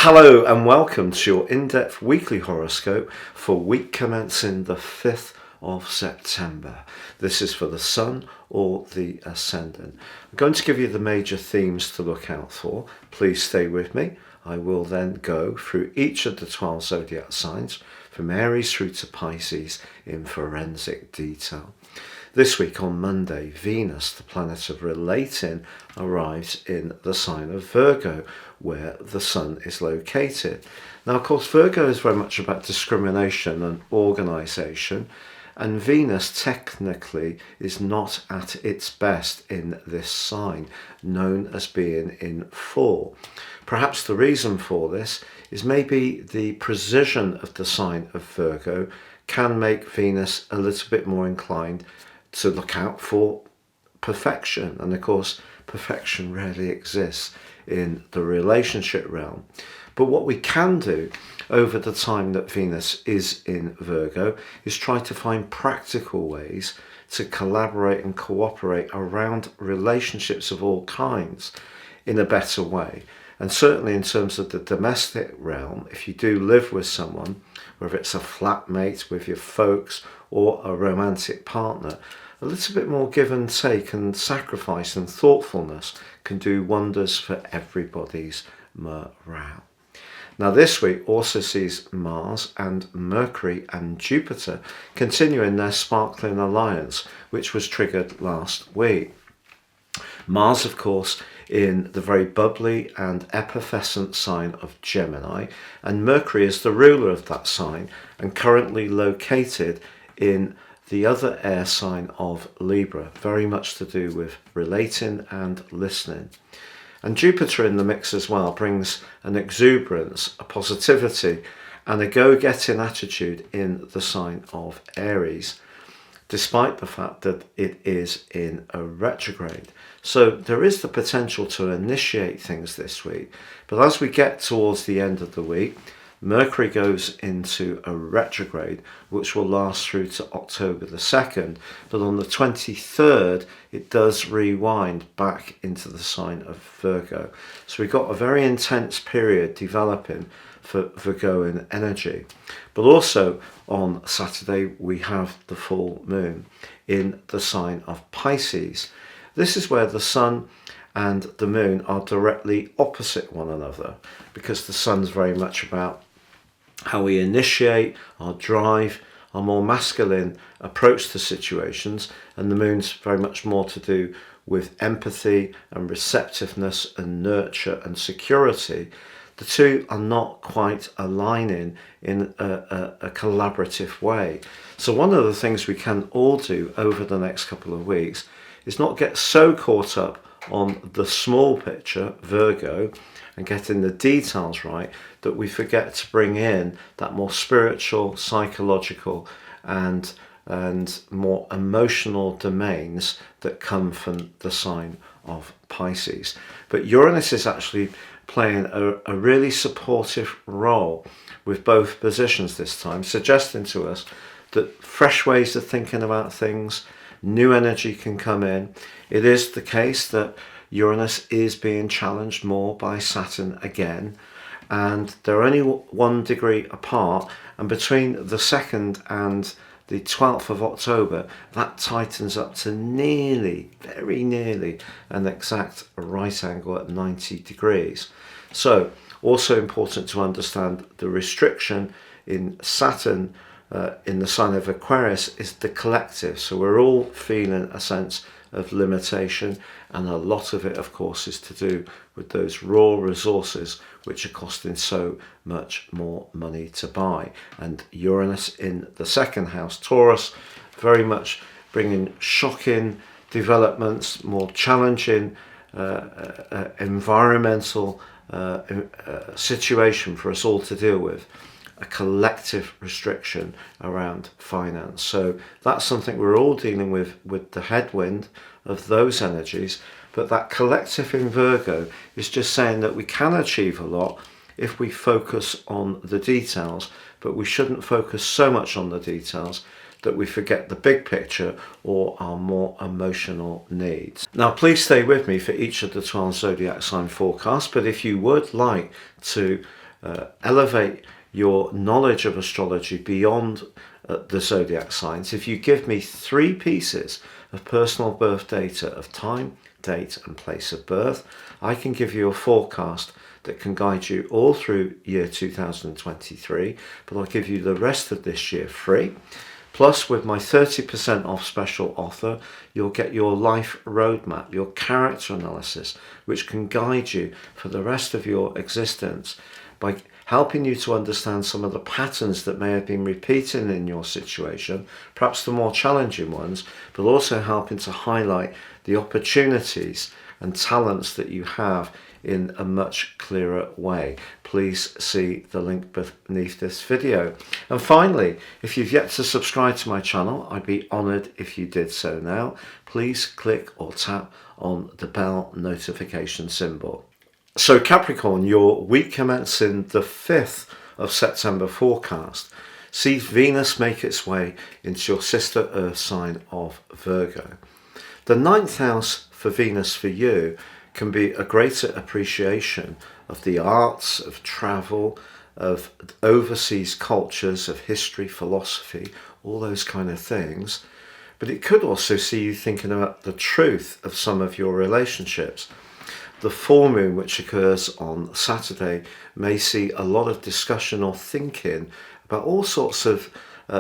Hello and welcome to your in-depth weekly horoscope for week commencing the 5th of September. This is for the Sun or the Ascendant. I'm going to give you the major themes to look out for. Please stay with me. I will then go through each of the 12 zodiac signs from Aries through to Pisces in forensic detail. This week on Monday, Venus, the planet of relating, arrives in the sign of Virgo, where the Sun is located. Now, of course, Virgo is very much about discrimination and organisation, and Venus technically is not at its best in this sign, known as being in 4. Perhaps the reason for this is maybe the precision of the sign of Virgo can make Venus a little bit more inclined to look out for perfection. And of course, perfection rarely exists in the relationship realm. But what we can do over the time that Venus is in Virgo is try to find practical ways to collaborate and cooperate around relationships of all kinds in a better way. And certainly in terms of the domestic realm, if you do live with someone, whether it's a flatmate with your folks or a romantic partner, a little bit more give and take and sacrifice and thoughtfulness can do wonders for everybody's morale. Now this week also sees Mars and Mercury and Jupiter continuing their sparkling alliance, which was triggered last week. Mars, of course, in the very bubbly and effervescent sign of Gemini, and Mercury is the ruler of that sign and currently located in the other air sign of Libra, very much to do with relating and listening. And Jupiter in the mix as well brings an exuberance, a positivity, and a go-getting attitude in the sign of Aries, despite the fact that it is in a retrograde. So there is the potential to initiate things this week. But as we get towards the end of the week, Mercury goes into a retrograde, which will last through to October the 2nd. But on the 23rd, it does rewind back into the sign of Virgo. So we've got a very intense period developing for Virgoan energy. But also on Saturday, we have the full moon in the sign of Pisces. This is where the Sun and the moon are directly opposite one another, because the Sun's very much about how we initiate, our drive, our more masculine approach to situations, and the moon's very much more to do with empathy and receptiveness and nurture and security. The two are not quite aligning in a collaborative way. So one of the things we can all do over the next couple of weeks is not get so caught up on the small picture, Virgo, and getting the details right, that we forget to bring in that more spiritual, psychological and more emotional domains that come from the sign of Pisces. But Uranus is actually playing a really supportive role with both positions this time, suggesting to us that fresh ways of thinking about things, new energy can come in. It is the case that Uranus is being challenged more by Saturn again, and they're only 1 degree apart, and between the 2nd and the 12th of October, that tightens up to nearly, very nearly, an exact right angle at 90 degrees. So, also important to understand the restriction in Saturn in the sign of Aquarius is the collective. So we're all feeling a sense of limitation, and a lot of it, of course, is to do with those raw resources which are costing so much more money to buy. And Uranus in the 2nd house, Taurus, very much bringing shocking developments, more challenging environmental situation for us all to deal with, a collective restriction around finance. So that's something we're all dealing with the headwind of those energies. But that collective in Virgo is just saying that we can achieve a lot if we focus on the details, but we shouldn't focus so much on the details that we forget the big picture or our more emotional needs. Now, please stay with me for each of the 12 zodiac sign forecasts, but if you would like to elevate your knowledge of astrology beyond the zodiac signs, if you give me 3 pieces of personal birth data of time, date and place of birth, I can give you a forecast that can guide you all through year 2023, but I'll give you the rest of this year free. Plus, with my 30% off special offer, you'll get your life roadmap, your character analysis, which can guide you for the rest of your existence by helping you to understand some of the patterns that may have been repeating in your situation, perhaps the more challenging ones, but also helping to highlight the opportunities and talents that you have in a much clearer way. Please see the link beneath this video. And finally, if you've yet to subscribe to my channel, I'd be honoured if you did so now. Please click or tap on the bell notification symbol. So Capricorn, your week commencing the 5th of September forecast sees Venus make its way into your sister Earth sign of Virgo. The 9th house for Venus for you can be a greater appreciation of the arts, of travel, of overseas cultures, of history, philosophy, all those kind of things. But it could also see you thinking about the truth of some of your relationships. The full moon, which occurs on Saturday, may see a lot of discussion or thinking about all sorts of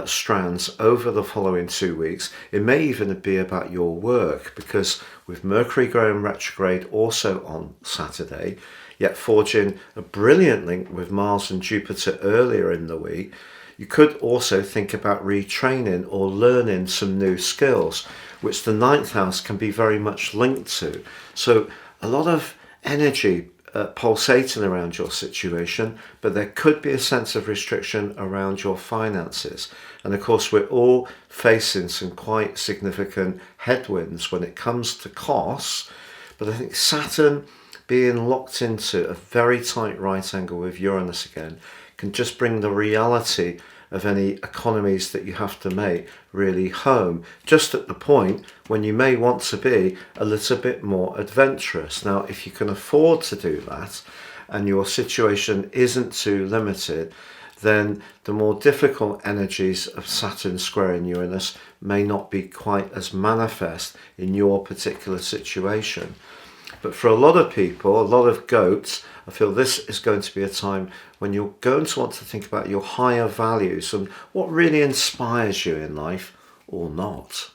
strands over the following 2 weeks. It may even be about your work, because with Mercury going retrograde also on Saturday, yet forging a brilliant link with Mars and Jupiter earlier in the week, you could also think about retraining or learning some new skills, which the 9th house can be very much linked to. So a lot of energy pulsating around your situation, but there could be a sense of restriction around your finances. And of course, we're all facing some quite significant headwinds when it comes to costs. But I think Saturn being locked into a very tight right angle with Uranus again can just bring the reality of any economies that you have to make really home, just at the point when you may want to be a little bit more adventurous. Now, if you can afford to do that and your situation isn't too limited, then the more difficult energies of Saturn squaring Uranus may not be quite as manifest in your particular situation. But for a lot of people, a lot of goats, I feel this is going to be a time when you're going to want to think about your higher values and what really inspires you in life or not.